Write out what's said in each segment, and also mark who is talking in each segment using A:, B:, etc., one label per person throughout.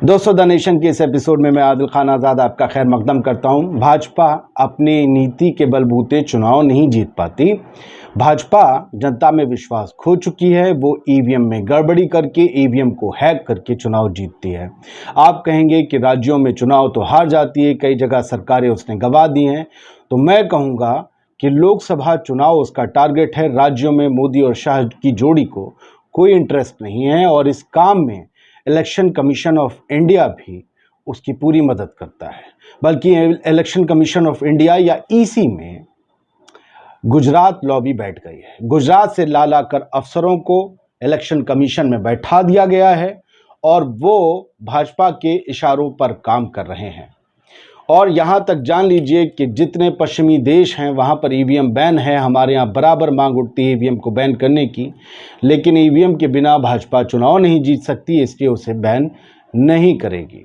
A: दोस्तों, the nation के इस एपिसोड में मैं आदिल खान आज़ाद आपका खैर मकदम करता हूं। भाजपा अपनी नीति के बलबूते चुनाव नहीं जीत पाती। भाजपा जनता में विश्वास खो चुकी है। वो ईवीएम में गड़बड़ी करके, ईवीएम को हैक करके चुनाव जीतती है। आप कहेंगे कि राज्यों में चुनाव तो हार जाती है, कई जगह सरकारें उसने गंवा दी हैं। तो मैं कहूँगा कि लोकसभा चुनाव उसका टारगेट है। राज्यों में मोदी और शाह की जोड़ी को कोई इंटरेस्ट नहीं है और इस काम में इलेक्शन कमीशन ऑफ इंडिया भी उसकी पूरी मदद करता है। बल्कि इलेक्शन कमीशन ऑफ इंडिया या ईसी में गुजरात लॉबी बैठ गई है। गुजरात से ला लाकर अफसरों को इलेक्शन कमीशन में बैठा दिया गया है और वो भाजपा के इशारों पर काम कर रहे हैं। और यहाँ तक जान लीजिए कि जितने पश्चिमी देश हैं वहाँ पर ईवीएम बैन है। हमारे यहाँ बराबर मांग उठती है ईवीएम को बैन करने की, लेकिन ईवीएम के बिना भाजपा चुनाव नहीं जीत सकती, इसलिए उसे बैन नहीं करेगी।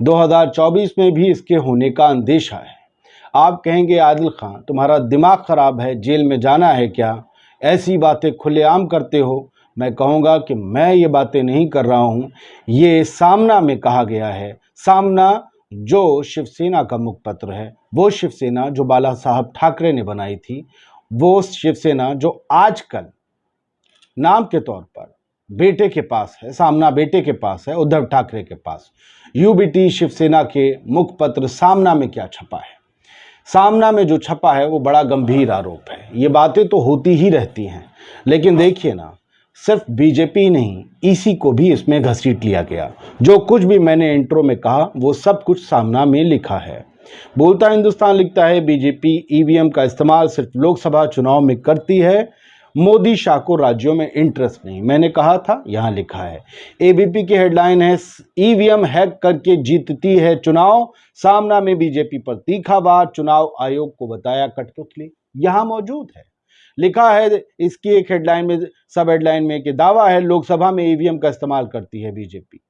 A: 2024 में भी इसके होने का अंदेशा है। आप कहेंगे आदिल खान तुम्हारा दिमाग खराब है, जेल में जाना है क्या, ऐसी बातें खुलेआम करते हो। मैं कहूँगा कि मैं ये बातें नहीं कर रहा हूँ, ये सामना में कहा गया है। सामना जो शिवसेना का मुखपत्र है, वो शिवसेना जो बाला साहब ठाकरे ने बनाई थी, वो शिवसेना जो आजकल नाम के तौर पर बेटे के पास है, सामना बेटे के पास है, उद्धव ठाकरे के पास। यूबीटी शिवसेना के मुखपत्र सामना में क्या छपा है? सामना में जो छपा है वो बड़ा गंभीर आरोप है। ये बातें तो होती ही रहती हैं, लेकिन देखिए ना, सिर्फ बीजेपी नहीं, ईसी को भी इसमें घसीट लिया गया। जो कुछ भी मैंने इंट्रो में कहा वो सब कुछ सामना में लिखा है। बोलता हिंदुस्तान लिखता है बीजेपी ईवीएम का इस्तेमाल सिर्फ लोकसभा चुनाव में करती है, मोदी शाह को राज्यों में इंटरेस्ट नहीं। मैंने कहा था, यहां लिखा है। एबीपी की हेडलाइन है ईवीएम हैक करके जीतती है चुनाव, सामना में बीजेपी पर तीखा वार, चुनाव आयोग को बताया कठपुतली। यहां मौजूद है, लिखा है इसकी एक हेडलाइन में, सब हेडलाइन में कि दावा है लोकसभा में ईवीएम का इस्तेमाल करती है बीजेपी।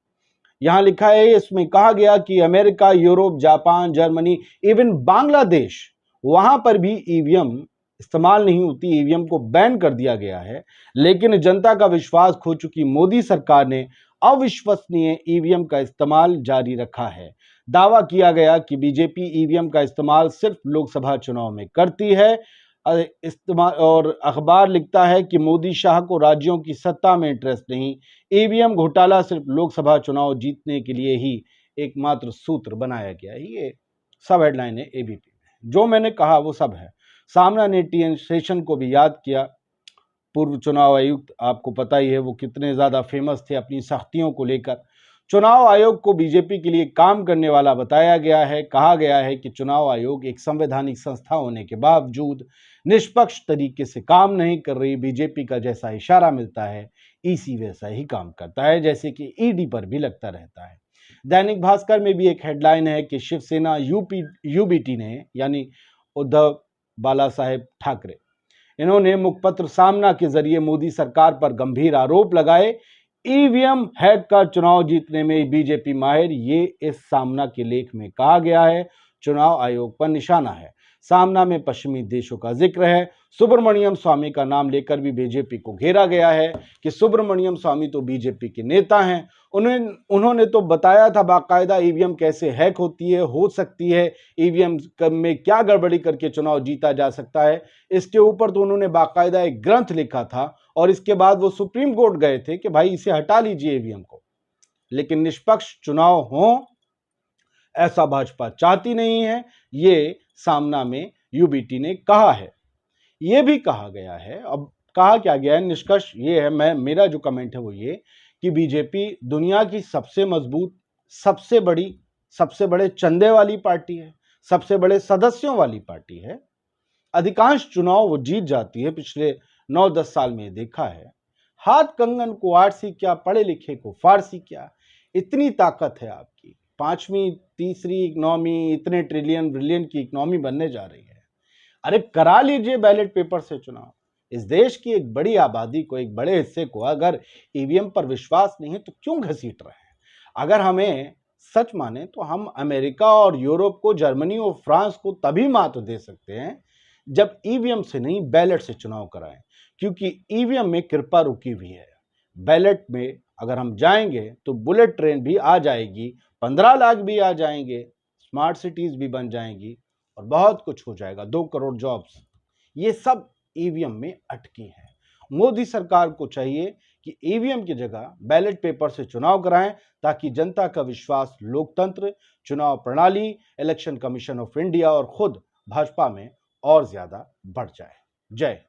A: यहां लिखा है, इसमें कहा गया कि America, Europe, Japan, Germany, even Bangladesh, वहां पर भी ईवीएम इस्तेमाल नहीं होती, ईवीएम को बैन कर दिया गया है। लेकिन जनता का विश्वास खो चुकी मोदी सरकार ने अविश्वसनीय ईवीएम का इस्तेमाल जारी रखा है। दावा किया गया कि बीजेपी ईवीएम का इस्तेमाल सिर्फ लोकसभा चुनाव में करती है। इस्तेमाल और अखबार लिखता है कि मोदी शाह को राज्यों की सत्ता में इंटरेस्ट नहीं, ईवीएम घोटाला सिर्फ लोकसभा चुनाव जीतने के लिए ही एकमात्र सूत्र बनाया गया है। ये सब हेडलाइन है एबीपी में। जो मैंने कहा वो सब है। सामना ने टीएन शेषन को भी याद किया। पूर्व चुनाव आयुक्त, आपको पता ही है वो कितने ज्यादा फेमस थे अपनी सख्तियों को लेकर। चुनाव आयोग को बीजेपी के लिए काम करने वाला बताया गया है। कहा गया है कि चुनाव आयोग एक संवैधानिक संस्था होने के बावजूद निष्पक्ष तरीके से काम नहीं कर रही। बीजेपी का जैसा इशारा मिलता है, ईसी वैसा ही काम करता है, जैसे कि ईडी पर भी लगता रहता है। दैनिक भास्कर में भी एक हेडलाइन है कि शिवसेना यूबीटी ने, यानी उद्धव बाला साहेब ठाकरे, इन्होंने मुखपत्र सामना के जरिए मोदी सरकार पर गंभीर आरोप लगाए। ईवीएम हैक कर चुनाव जीतने में बीजेपी माहिर, ये इस सामना के लेख में कहा गया है। चुनाव आयोग पर निशाना है। सामना में पश्चिमी देशों का जिक्र है। सुब्रमण्यम स्वामी का नाम लेकर भी बीजेपी को घेरा गया है कि सुब्रमण्यम स्वामी तो बीजेपी के नेता हैं। उन्होंने तो बताया था बाकायदा ईवीएम कैसे हैक होती है, हो सकती है, ईवीएम में क्या गड़बड़ी करके चुनाव जीता जा सकता है। इसके ऊपर तो उन्होंने बाकायदा एक ग्रंथ लिखा था और इसके बाद वो सुप्रीम कोर्ट गए थे कि भाई इसे हटा लीजिए ईवीएम को। लेकिन निष्पक्ष चुनाव हो ऐसा भाजपा चाहती नहीं है, ये सामना में यूबीटी ने कहा है। ये भी कहा गया है, अब कहा क्या गया है, निष्कर्ष ये है, मेरा जो कमेंट है वो ये कि बीजेपी दुनिया की सबसे मजबूत, सबसे बड़ी, सबसे बड़े चंदे वाली पार्टी है, सबसे बड़े सदस्यों वाली पार्टी है। अधिकांश चुनाव वो जीत जाती है। पिछले 9-10 साल में देखा है। हाथ कंगन को आरसी क्या, पढ़े लिखे को फारसी क्या, इतनी ताकत है आपकी। 5वीं, तीसरी इकोनॉमी, इतने ट्रिलियन ब्रिलियन की इकोनॉमी बनने जा रही है। अरे करा लीजिए बैलेट पेपर से चुनाव। इस देश की एक बड़ी आबादी को, एक बड़े हिस्से को अगर ईवीएम पर विश्वास नहीं है तो क्यों घसीट रहे हैं? अगर हमें सच माने तो हम अमेरिका और यूरोप को, जर्मनी और फ्रांस को तभी मात दे सकते हैं जब ईवीएम से नहीं, बैलेट से चुनाव कराएं। क्योंकि ईवीएम में कृपा रुकी हुई है। बैलेट में अगर हम जाएंगे तो बुलेट ट्रेन भी आ जाएगी, 15 लाख भी आ जाएंगे, स्मार्ट सिटीज भी बन जाएंगी और बहुत कुछ हो जाएगा, 2 करोड़ जॉब्स। ये सब ईवीएम में अटकी है। मोदी सरकार को चाहिए कि ईवीएम की जगह बैलेट पेपर से चुनाव कराएं, ताकि जनता का विश्वास लोकतंत्र, चुनाव प्रणाली, इलेक्शन कमीशन ऑफ इंडिया और खुद भाजपा में और ज्यादा बढ़ जाए। जय